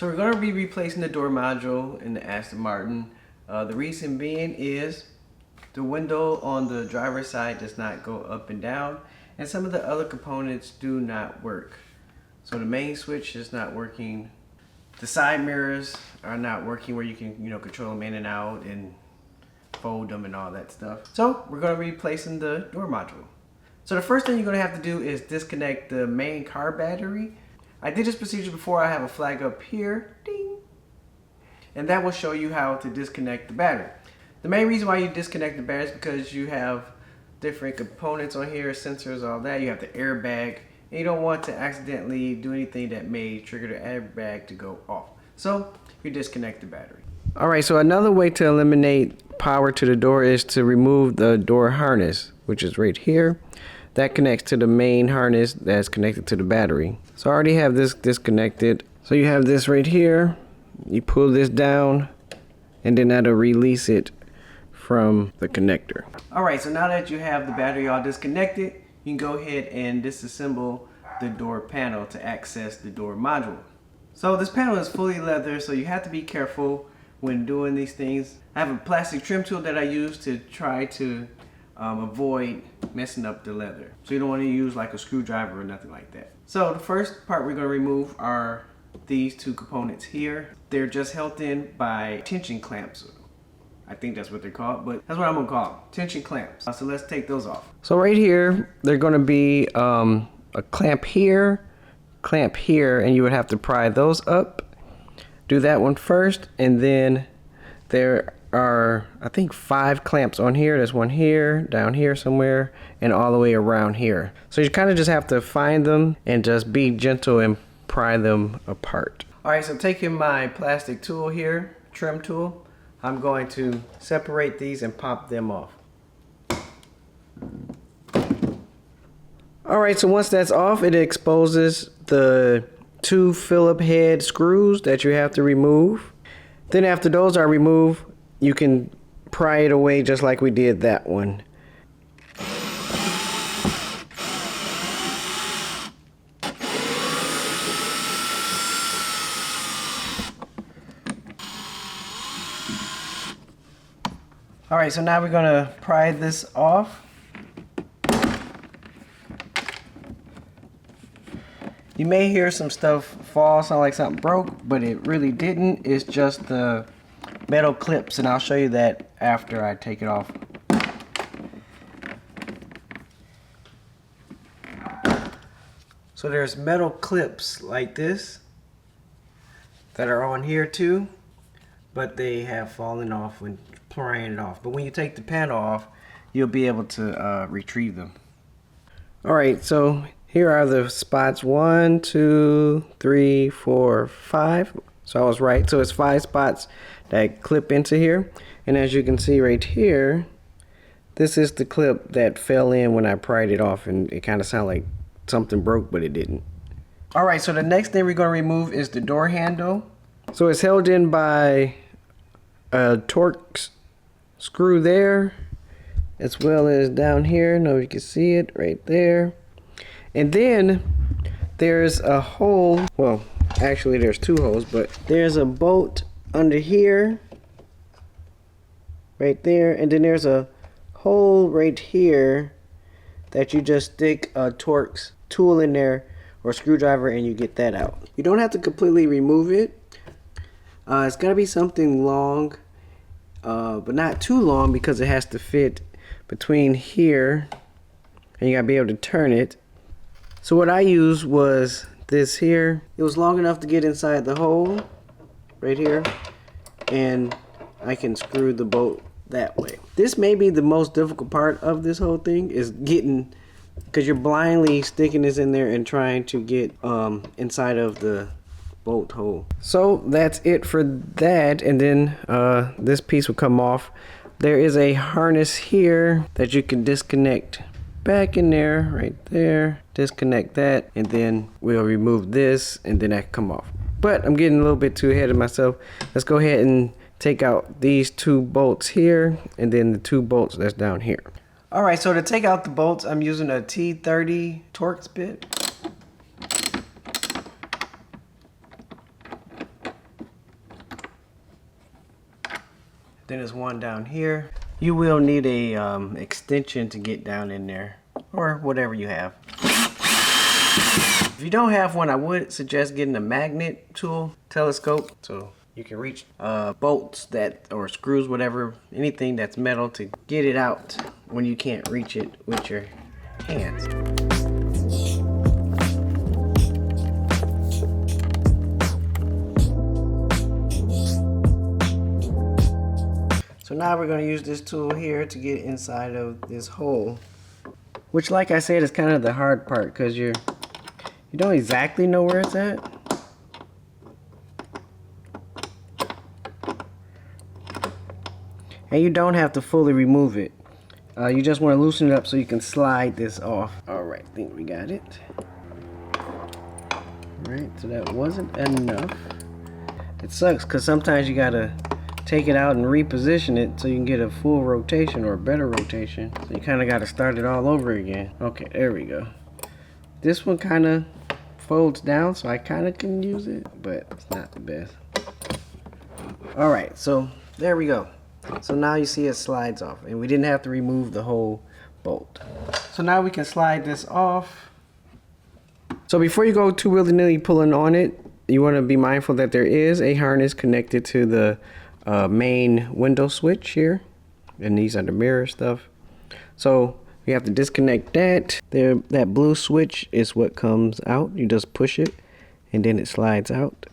So we're going to be replacing the door module in the Aston Martin. The reason being is the window on the driver's side does not go up and down, and some of the other components do not work. So the main switch is not working. The side mirrors are not working where you can, control them in and out and fold them and all that stuff. So we're going to be replacing the door module. So the first thing you're going to have to do is disconnect the main car battery. I did this procedure before. I have a flag up here, ding, and that will show you how to disconnect the battery. The main reason why you disconnect the battery is because you have different components on here, sensors, all that. You have the airbag, and you don't want to accidentally do anything that may trigger the airbag to go off. So you disconnect the battery. Alright, so another way to eliminate power to the door is to remove the door harness, which is right here. That connects to the main harness that's connected to the battery. So I already have this disconnected. So you have this right here. You pull this down, and then that'll release it from the connector. Alright, so now that you have the battery all disconnected, you can go ahead and disassemble the door panel to access the door module. So this panel is fully leather, so you have to be careful when doing these things. I have a plastic trim tool that I use to try to avoid messing up the leather. So you don't want to use like a screwdriver or nothing like that. So the first part we're going to remove are these two components here. They're just held in by tension clamps. I think that's what they're called, but that's what I'm going to call them, tension clamps. So let's take those off. So right here, they're going to be a clamp here, and you would have to pry those up. Do that one first, and then there are, I think, 5 clamps on here. There's one here, down here somewhere, and all the way around here. So you kind of just have to find them and just be gentle and pry them apart. Alright, so taking my plastic tool here, trim tool, I'm going to separate these and pop them off. Alright, so once that's off, it exposes the 2 Phillip head screws that you have to remove. Then after those are removed, you can pry it away just like we did that one. Alright, so now we're going to pry this off. You may hear some stuff fall, sound like something broke, but it really didn't. It's just the metal clips, and I'll show you that after I take it off. So there's metal clips like this that are on here too, but they have fallen off when prying it off. But when you take the panel off, you'll be able to retrieve them. Alright, so here are the spots, 1, 2, 3, 4, 5. So I was right. So it's 5 spots that clip into here. And as you can see right here, this is the clip that fell in when I pried it off, and it kind of sounded like something broke, but it didn't. Alright, so the next thing we're going to remove is the door handle. So it's held in by a Torx screw there, as well as down here. I don't know if you can see it right there. And then there's a hole, well, actually there's 2 holes, but there's a bolt under here, right there, and then there's a hole right here that you just stick a Torx tool in there or screwdriver and you get that out. You don't have to completely remove it. It's got to be something long, but not too long, because it has to fit between here, and you got to be able to turn it. So what I used was this here. It was long enough to get inside the hole right here, and I can screw the bolt that way. This may be the most difficult part of this whole thing, is getting, because you're blindly sticking this in there and trying to get inside of the bolt hole. So that's it for that, and then this piece will come off. There is a harness here that you can disconnect back in there, right there. Disconnect that, and then we'll remove this, and then that can come off. But I'm getting a little bit too ahead of myself. Let's go ahead and take out these 2 bolts here, and then the 2 bolts that's down here. Alright, so to take out the bolts, I'm using a T30 Torx bit. Then there's one down here. You will need a extension to get down in there, or whatever you have. If you don't have one, I would suggest getting a magnet tool, telescope, so you can reach bolts that, or screws, whatever, anything that's metal, to get it out when you can't reach it with your hands. So now we're going to use this tool here to get inside of this hole, which, like I said, is kind of the hard part, because you don't exactly know where it's at. And you don't have to fully remove it. You just want to loosen it up so you can slide this off. Alright, I think we got it. Alright, so that wasn't enough. It sucks because sometimes you gotta take it out and reposition it so you can get a full rotation or a better rotation. So you kind of got to start it all over again. Okay, there we go. This one kind of folds down, so I kind of can use it, but it's not the best. Alright, so there we go. So now you see it slides off, and we didn't have to remove the whole bolt. So now we can slide this off. So before you go too willy-nilly pulling on it, you want to be mindful that there is a harness connected to the main window switch here, and these are the mirror stuff. So you have to disconnect that. There, that blue switch is what comes out. You just push it and then it slides out.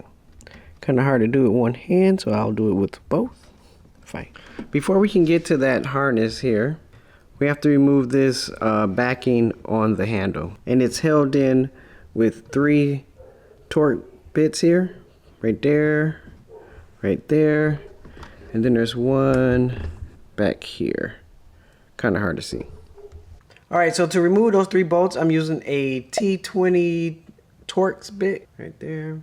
Kind of hard to do with one hand, so I'll do it with both. Fine. Before we can get to that harness here, we have to remove this backing on the handle, and it's held in with 3 torque bits here, right there, and then there's one back here. Kind of hard to see. Alright, so to remove those 3 bolts, I'm using a T20 Torx bit right there.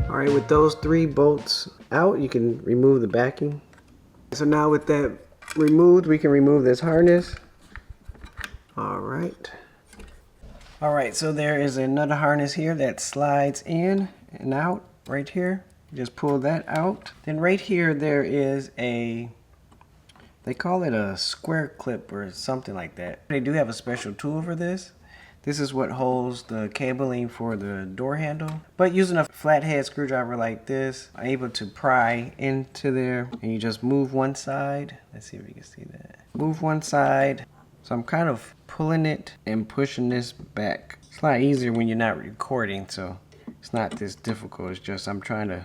Alright, with those 3 bolts out, you can remove the backing. So now with that removed, we can remove this harness. Alright. Alright, so there is another harness here that slides in and out right here. Just pull that out. Then right here there is a, they call it a square clip or something like that. They do have a special tool for this. This is what holds the cabling for the door handle. But using a flathead screwdriver like this, I'm able to pry into there, and you just move one side. Let's see if you can see that. Move one side. So I'm kind of pulling it and pushing this back. It's a lot easier when you're not recording, so it's not this difficult. It's just I'm trying to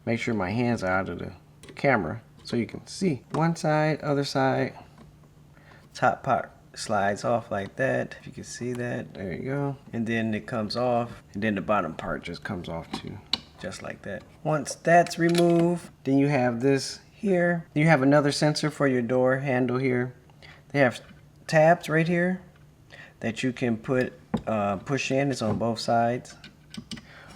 make sure my hands are out of the camera so you can see. One side, other side, top part slides off like that. If you can see that, there you go. And then it comes off, and then the bottom part just comes off too, just like that. Once that's removed, then you have this here. You have another sensor for your door handle here. They have tabs right here that you can put push in. It's on both sides,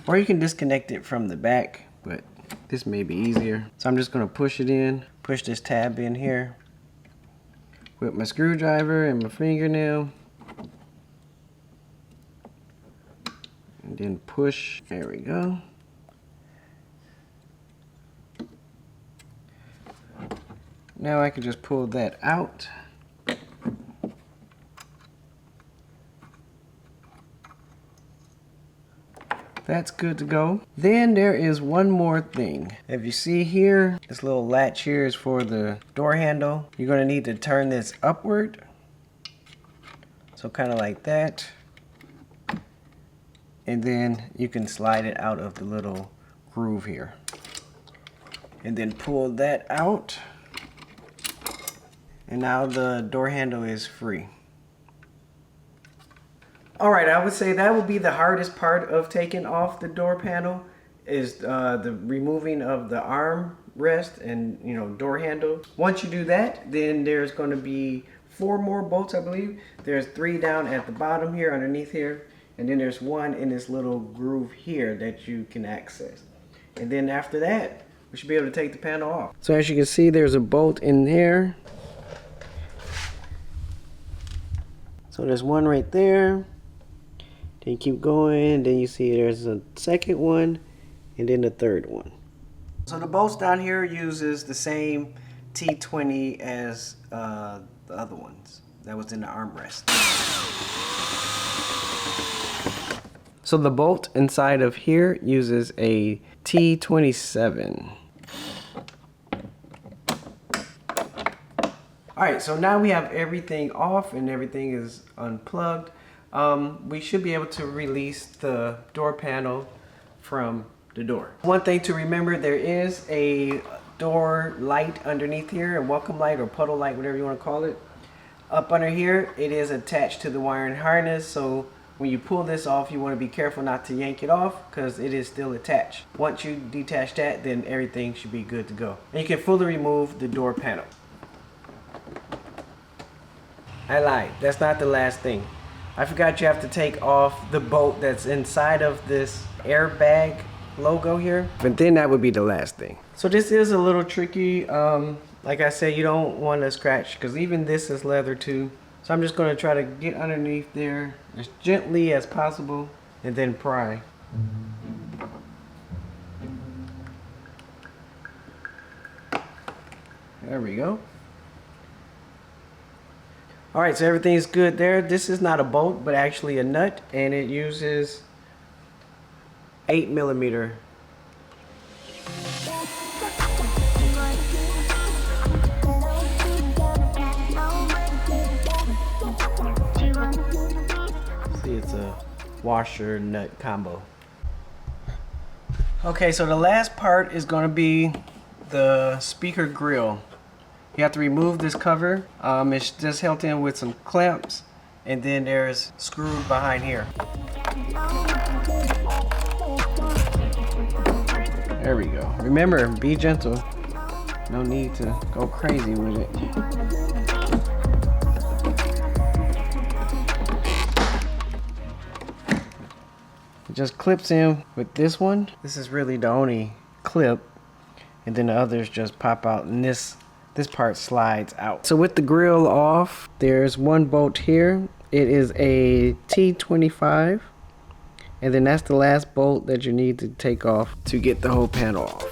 or you can disconnect it from the back, but this may be easier. So I'm just going to push it in, push this tab in here with my screwdriver and my fingernail, and then push. There we go. Now I can just pull that out. That's good to go. Then there is one more thing. If you see here, this little latch here is for the door handle. You're going to need to turn this upward. So kind of like that. And then you can slide it out of the little groove here. And then pull that out. And now the door handle is free. Alright, I would say that would be the hardest part of taking off the door panel, is the removing of the arm rest and, you know, door handle. Once you do that, then there's going to be 4 more bolts, I believe. There's 3 down at the bottom here, underneath here. and then there's one in this little groove here that you can access. And then after that, we should be able to take the panel off. So as you can see, there's a bolt in there. So there's one right there. Then you keep going, then you see there's a second one, and then the third one. So the bolts down here uses the same T20 as the other ones that was in the armrest. So the bolt inside of here uses a T27. Alright, so now we have everything off and everything is unplugged. We should be able to release the door panel from the door. One thing to remember, there is a door light underneath here, a welcome light or puddle light, whatever you want to call it. Up under here, it is attached to the wiring harness, so when you pull this off, you want to be careful not to yank it off because it is still attached. Once you detach that, then everything should be good to go. And you can fully remove the door panel. I lied, that's not the last thing. I forgot you have to take off the bolt that's inside of this airbag logo here, but then that would be the last thing. So this is a little tricky. Like I said, you don't want to scratch because even this is leather too. So I'm just going to try to get underneath there as gently as possible and then pry. There we go. Alright, so everything's good there. This is not a bolt, but actually a nut, and it uses 8mm. See, it's a washer nut combo. Okay, so the last part is going to be the speaker grill. You have to remove this cover. It's just held in with some clamps, and then there's screws behind here. There we go. Remember, be gentle. No need to go crazy with it. It just clips in with this one. This is really the only clip, and then the others just pop out, and this part slides out. So with the grill off, there's one bolt here. It is a T25, and then that's the last bolt that you need to take off to get the whole panel off.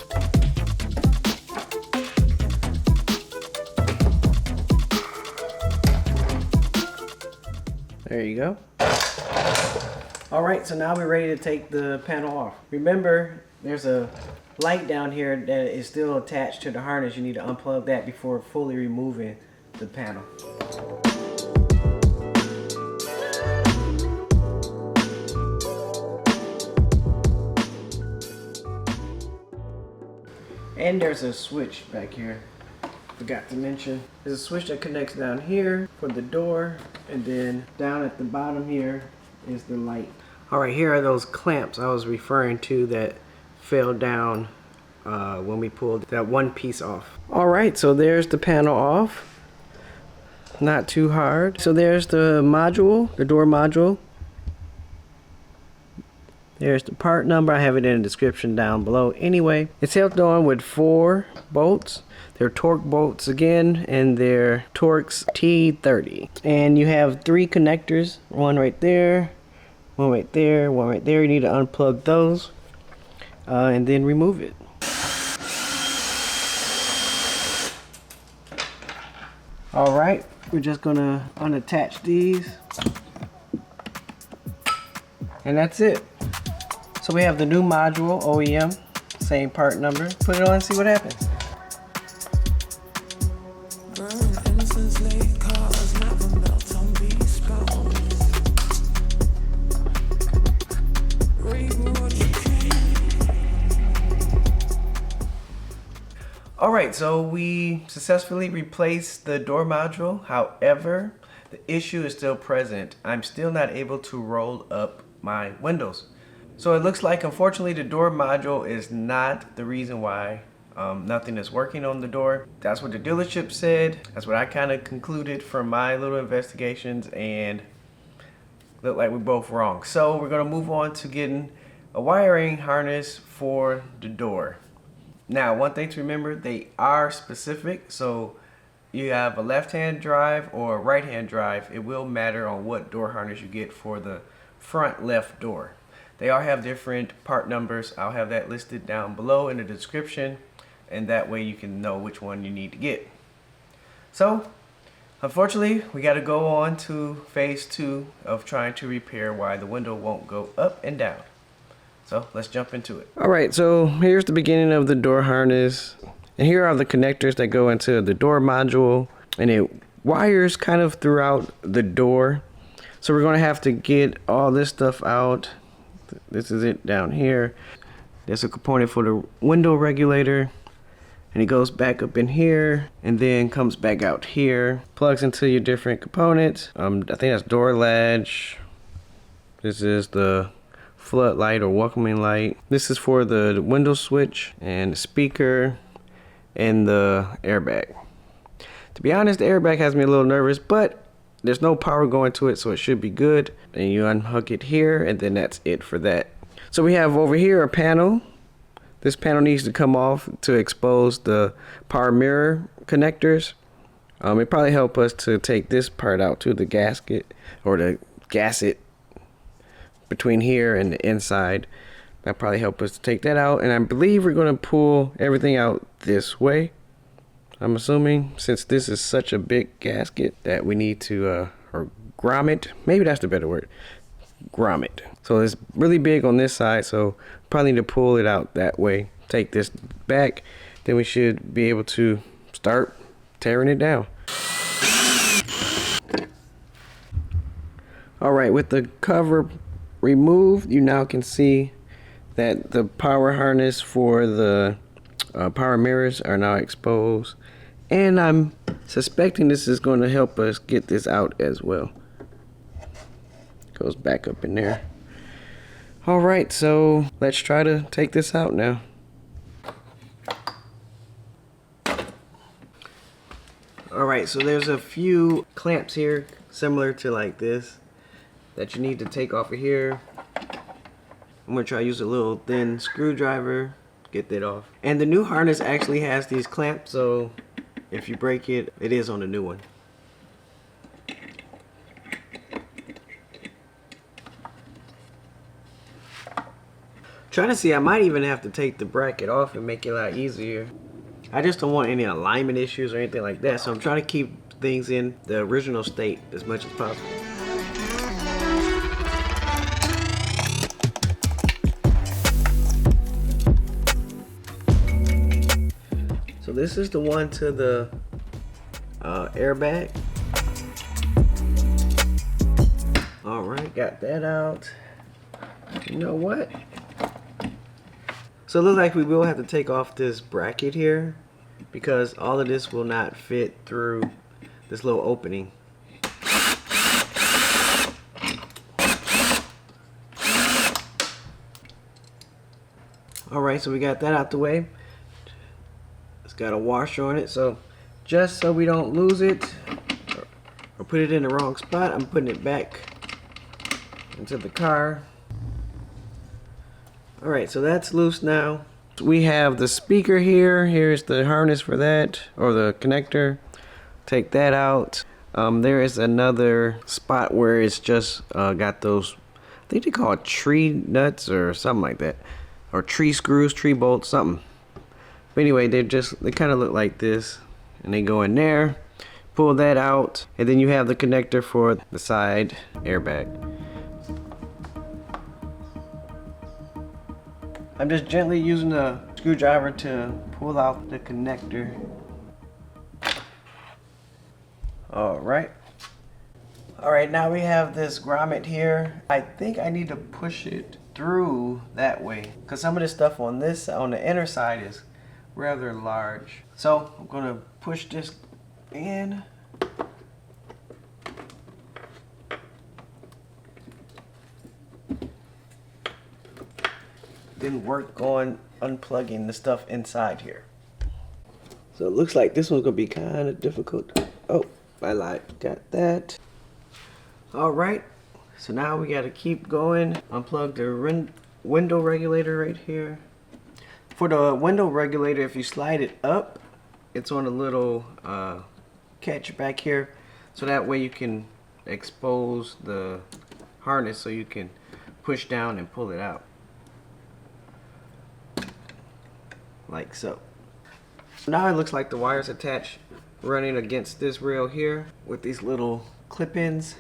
There you go. Alright, so now we're ready to take the panel off. Remember, there's a light down here that is still attached to the harness. You need to unplug that before fully removing the panel. And there's a switch back here. Forgot to mention. There's a switch that connects down here for the door, and then down at the bottom here is the light. Alright, here are those clamps I was referring to that fell down when we pulled that one piece off. Alright, so there's the panel off. Not too hard. So there's the module, the door module. There's the part number. I have it in the description down below. Anyway, it's held on with 4 bolts. They're torque bolts again, and they're Torx T30. And you have 3 connectors, one right there, one right there, one right there. You need to unplug those and then remove it. Alright, we're just gonna unattach these, and that's it. So we have the new module, OEM, same part number. Put it on and see what happens. Alright, so we successfully replaced the door module. However, the issue is still present. I'm still not able to roll up my windows. So it looks like, unfortunately, the door module is not the reason why nothing is working on the door. That's what the dealership said. That's what I kind of concluded from my little investigations, and Look like we're both wrong. So we're gonna move on to getting a wiring harness for the door. Now, one thing to remember, they are specific. So you have a left-hand drive or a right-hand drive, it will matter on what door harness you get for the front left door. They all have different part numbers. I'll have that listed down below in the description, and that way you can know which one you need to get. So, unfortunately, we got to go on to phase 2 of trying to repair why the window won't go up and down. So, let's jump into it. Alright, so here's the beginning of the door harness. And here are the connectors that go into the door module, and it wires kind of throughout the door. So we're going to have to get all this stuff out. This is it down here. There's a component for the window regulator, and it goes back up in here and then comes back out here. Plugs into your different components. I think that's door latch. This is the floodlight or welcoming light. This is for the window switch and the speaker and the airbag. To be honest, the airbag has me a little nervous, but there's no power going to it, so it should be good. And you unhook it here, and then that's it for that. So we have over here a panel. This panel needs to come off to expose the power mirror connectors. It probably help us to take this part out to the gasket or the gasket between here and the inside. That'll probably help us to take that out, and I believe we're going to pull everything out this way. I'm assuming, since this is such a big gasket, that we need to or grommet. Maybe that's the better word. Grommet. So it's really big on this side, so probably need to pull it out that way. Take this back, then we should be able to start tearing it down. All right, with the cover removed, you now can see that the power harness for the power mirrors are now exposed, and I'm suspecting this is going to help us get this out as well. Goes back up in there. All right, so let's try to take this out now. All right, so there's a few clamps here similar to like this that you need to take off of here. I'm gonna try to use a little thin screwdriver to get that off. And the new harness actually has these clamps, so if you break it, it is on the new one. Trying to see, I might even have to take the bracket off and make it a lot easier. I just don't want any alignment issues or anything like that, so I'm trying to keep things in the original state as much as possible. So this is the one to the airbag. All right, got that out. You know what? So it looks like we will have to take off this bracket here because all of this will not fit through this little opening. All right, so we got that out the way. It's got a washer on it, so just so we don't lose it or put it in the wrong spot, I'm putting it back into the car. All right, so that's loose now. We have the speaker here. Here's the harness for that, or the connector. Take that out. There is another spot where it's just got those, I think they call it tree nuts or something like that, or tree screws, tree bolts, something. But anyway, they kind of look like this, and they go in there. Pull that out, and then you have the connector for the side airbag. I'm just gently using a screwdriver to pull out the connector. Alright, now we have this grommet here. I think I need to push it through that way because some of the stuff on the inner side is rather large. So I'm going to push this in. Didn't work on unplugging the stuff inside here. So it looks like this one's gonna be kind of difficult. Oh, I lied. Got that. All right. So now we gotta keep going. Unplug the window regulator right here. For the window regulator, if you slide it up, it's on a little catch back here. So that way you can expose the harness so you can push down and pull it out. Like so. Now it looks like the wire's attached running against this rail here with these little clip-ins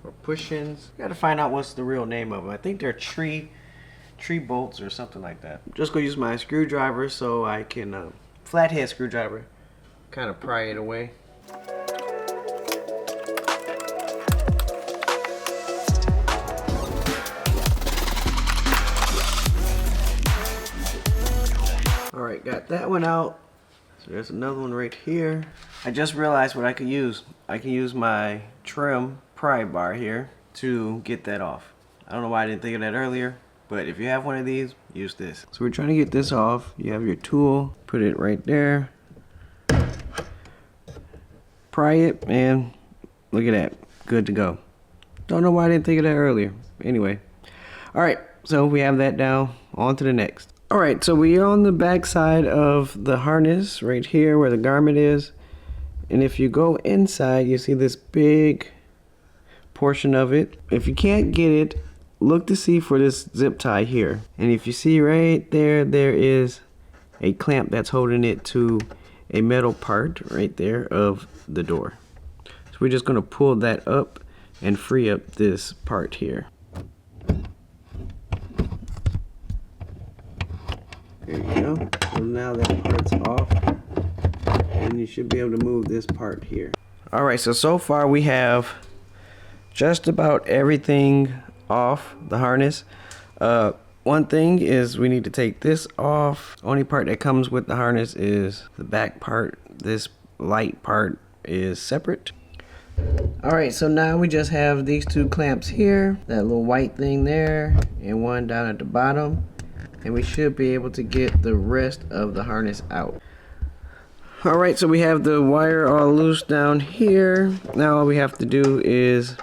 or push-ins. Gotta find out what's the real name of them. I think they're tree bolts or something like that. I'm just gonna use my screwdriver so I can flathead screwdriver kind of pry it away. Alright, got that one out. So there's another one right here. I just realized what I could use. I can use my trim pry bar here to get that off. I don't know why I didn't think of that earlier, but if you have one of these, use this. So we're trying to get this off. You have your tool, put it right there. Pry it, and look at that. Good to go. Don't know why I didn't think of that earlier. Anyway. Alright, so we have that down. On to the next. Alright, so we're on the back side of the harness right here where the garment is. And if you go inside, you see this big portion of it. If you can't get it, look to see for this zip tie here. And if you see right there, there is a clamp that's holding it to a metal part right there of the door. So we're just going to pull that up and free up this part here. There you go. So now that part's off, and you should be able to move this part here. Alright, so far we have just about everything off the harness. One thing is we need to take this off. Only part that comes with the harness is the back part. This light part is separate. Alright, so now we just have these two clamps here, that little white thing there, and one down at the bottom. And we should be able to get the rest of the harness out. Alright, so we have the wire all loose down here. Now all we have to do is,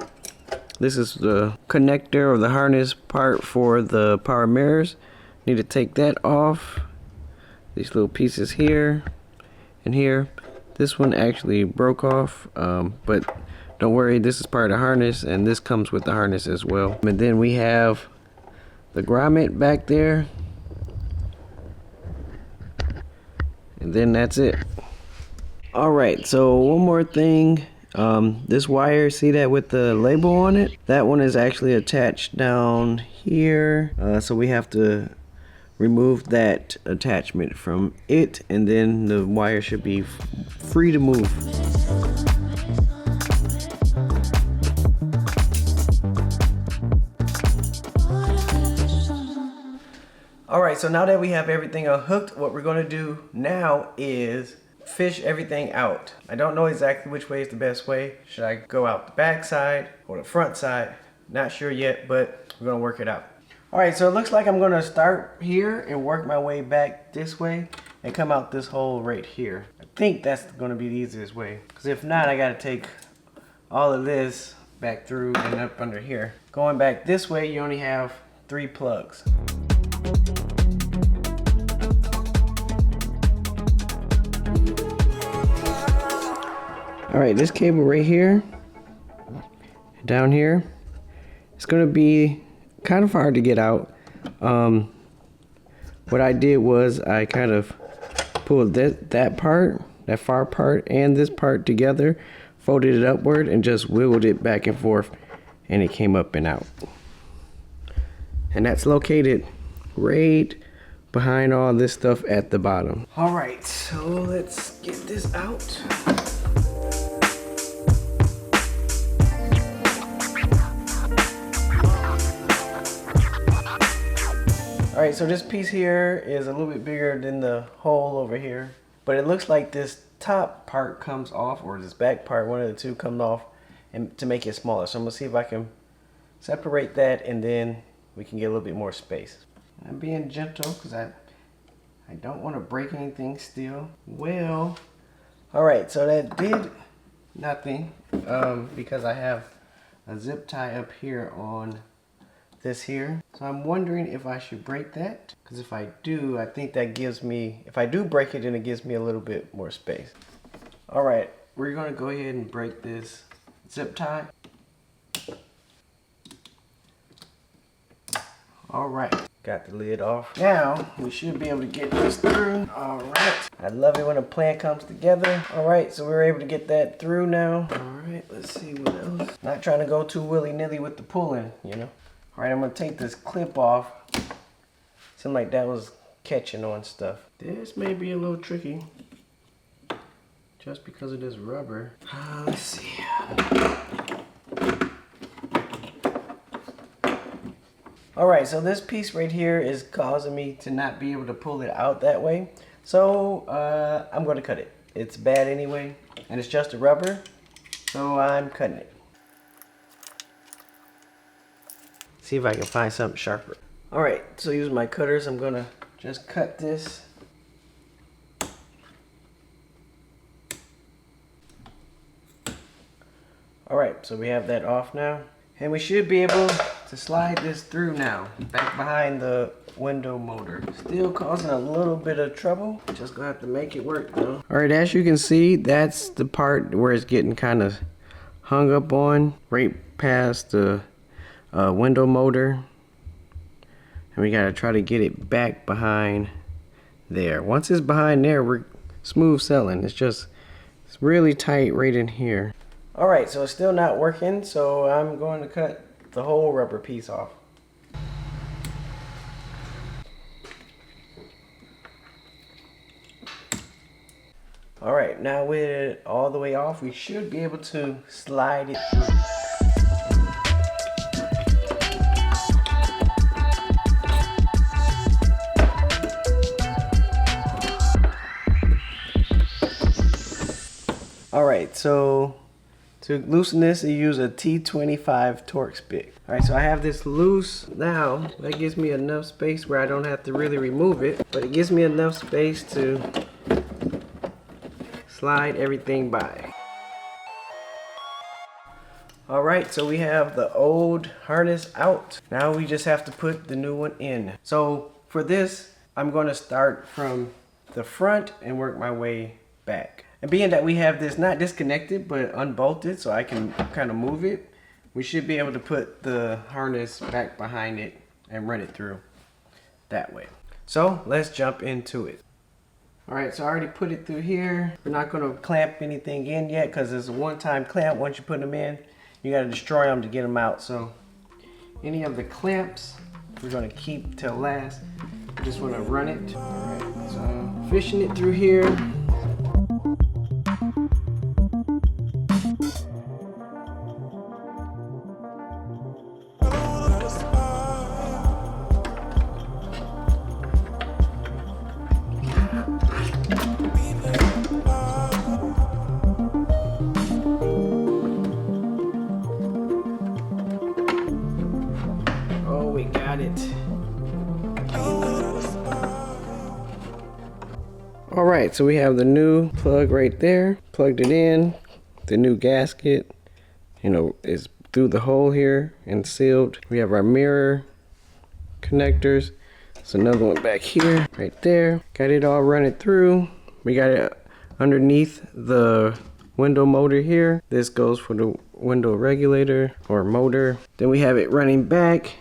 this is the connector or the harness part for the power mirrors. Need to take that off. These little pieces here and here. This one actually broke off, but don't worry, this is part of the harness, and this comes with the harness as well. And then we have the grommet back there. And then that's it. Alright, so one more thing. This wire, see that with the label on it? That one is actually attached down here. So we have to remove that attachment from it, and then the wire should be free to move. Alright, so now that we have everything unhooked, what we're going to do now is fish everything out. I don't know exactly which way is the best way. Should I go out the back side or the front side? Not sure yet, but we're going to work it out. Alright, so it looks like I'm going to start here and work my way back this way and come out this hole right here. I think that's going to be the easiest way, because if not, I got to take all of this back through and up under here. Going back this way, you only have 3 plugs. Alright, this cable right here, down here, it's going to be kind of hard to get out. What I did was I kind of pulled that part, that far part, and this part together, folded it upward, and just wiggled it back and forth, and it came up and out. And that's located right behind all this stuff at the bottom. Alright, so let's get this out. Alright, so this piece here is a little bit bigger than the hole over here, but it looks like this top part comes off, or this back part, one of the two comes off, and to make it smaller. So I'm gonna see if I can separate that, and then we can get a little bit more space. I'm being gentle because I don't want to break anything still. Well, alright, so that did nothing because I have a zip tie up here on this here. So I'm wondering if I should break that, because if I do, I think that gives me, if I do break it, then it gives me a little bit more space. All right, we're gonna go ahead and break this zip tie. All right, got the lid off. Now we should be able to get this through. All right, I love it when a plan comes together. All right, so we're able to get that through now. All right, let's see what else. Not trying to go too willy-nilly with the pulling, you know. All right, I'm gonna take this clip off. Seemed like that was catching on stuff. This may be a little tricky, just because of this rubber. Let's see. All right, so this piece right here is causing me to not be able to pull it out that way. So I'm gonna cut it. It's bad anyway, and it's just a rubber, so I'm cutting it. See if I can find something sharper. All right, so using my cutters, I'm gonna just cut this. All right, so we have that off now. And we should be able to slide this through now, back behind the window motor. Still causing a little bit of trouble. Just gonna have to make it work though. All right, as you can see, that's the part where it's getting kind of hung up on, right past the window motor. And we gotta try to get it back behind there. Once it's behind there, we're smooth sailing. It's really tight right in here. All right, so it's still not working, so I'm going to cut the whole rubber piece off. All right, now with it all the way off, we should be able to slide it through. All right, so to loosen this, you use a T25 Torx bit. All right, so I have this loose now. That gives me enough space where I don't have to really remove it, but it gives me enough space to slide everything by. All right, so we have the old harness out. Now we just have to put the new one in. So for this, I'm gonna start from the front and work my way back. And being that we have this not disconnected, but unbolted, so I can kind of move it, we should be able to put the harness back behind it and run it through that way. So let's jump into it. All right, so I already put it through here. We're not gonna clamp anything in yet because it's a one-time clamp. Once you put them in, you gotta destroy them to get them out. So any of the clamps, we're gonna keep till last. We just wanna run it. All right, so fishing it through here. We got it. All right, so we have the new plug right there. Plugged it in. The new gasket, you know, is through the hole here and sealed. We have our mirror connectors. There's another one back here, right there. Got it all running through. We got it underneath the window motor here. This goes for the window regulator or motor. Then we have it running back.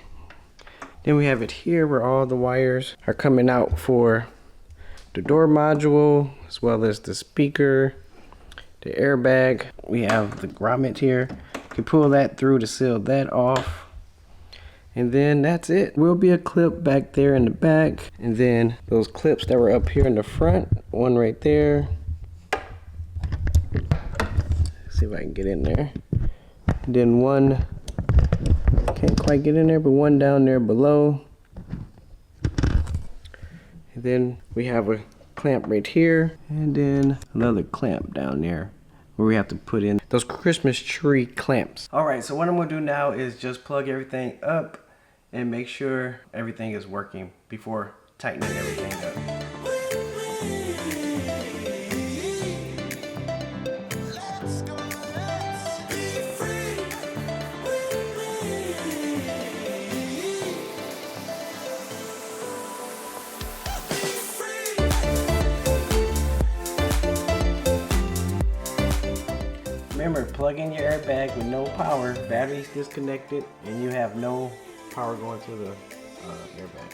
Then we have it here where all the wires are coming out for the door module, as well as the speaker, the airbag. We have the grommet here. You can pull that through to seal that off. And then that's it. Will be a clip back there in the back. And then those clips that were up here in the front, one right there. Let's see if I can get in there. And then one, can't quite get in there, but one down there below. And then we have a clamp right here, and then another clamp down there where we have to put in those Christmas tree clamps. All right, so what I'm gonna do now is just plug everything up and make sure everything is working before tightening everything up. plug in your airbag with no power, battery's disconnected, and you have no power going to the airbag.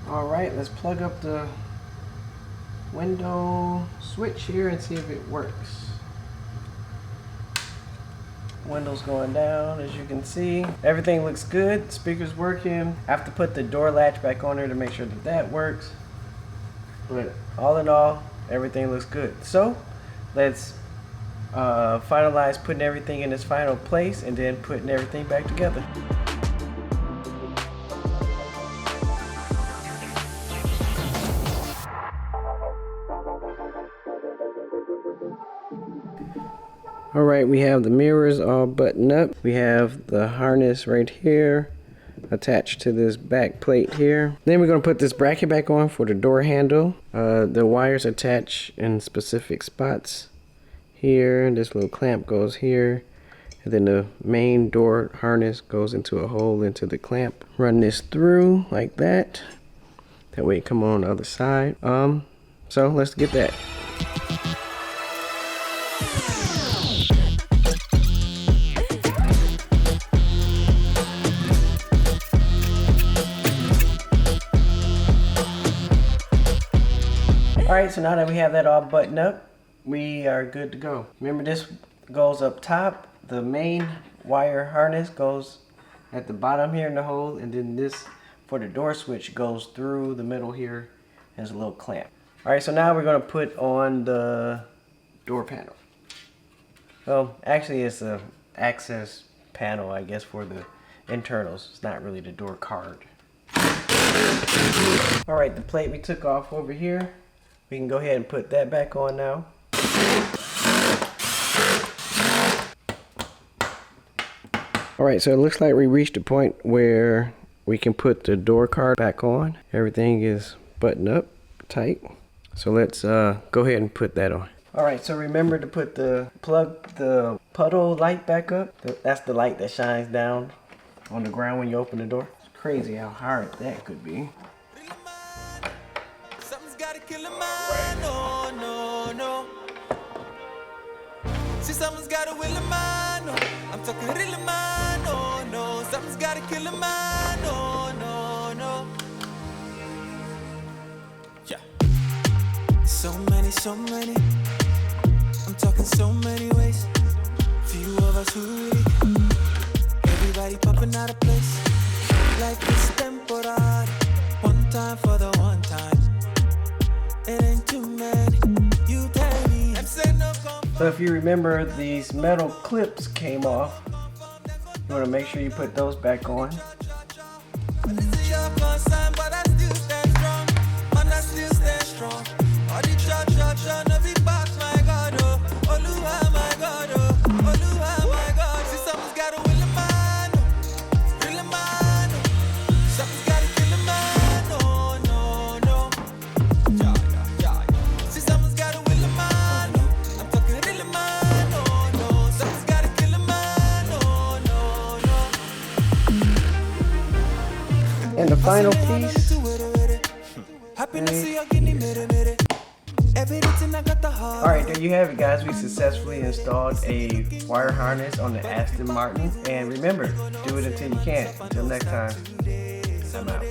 Alright, let's plug up the window switch here and see if it works. Window's going down, as you can see. Everything looks good. Speaker's working. I have to put the door latch back on there to make sure that that works. But all in all, everything looks good. So let's finalize putting everything in its final place and then putting everything back together. Alright, we have the mirrors all buttoned up. We have the harness right here attached to this back plate here. Then we're going to put this bracket back on for the door handle. The wires attach in specific spots here. This little clamp goes here. And then the main door harness goes into a hole into the clamp. Run this through like that. That way it come on the other side. So let's get that. Alright, so now that we have that all buttoned up, we are good to go. Remember, this goes up top. The main wire harness goes at the bottom here in the hole, and then this for the door switch goes through the middle here as a little clamp. Alright, so now we're going to put on the door panel. Well, actually it's a access panel, I guess, for the internals. It's not really the door card. Alright, the plate we took off over here. We can go ahead and put that back on now. Alright, so it looks like we reached a point where we can put the door card back on. Everything is buttoned up tight. So let's go ahead and put that on. Alright, so remember to plug the puddle light back up. That's the light that shines down on the ground when you open the door. It's crazy how hard that could be. Someone's got a will of mine, no. I'm talking real man, no, no. Someone's got to kill a man, no, no, no. Yeah. So many. I'm talking so many ways. Few of us who really. Everybody popping out of place. Life is temporary. One time for the one time. It ain't too many. You tell me. I'm saying no. So if you remember, these metal clips came off. You want to make sure you put those back on. And the final piece. Alright, there you have it, guys. We successfully installed a wire harness on the Aston Martin. And remember, do it until you can't. Until next time, I'm out.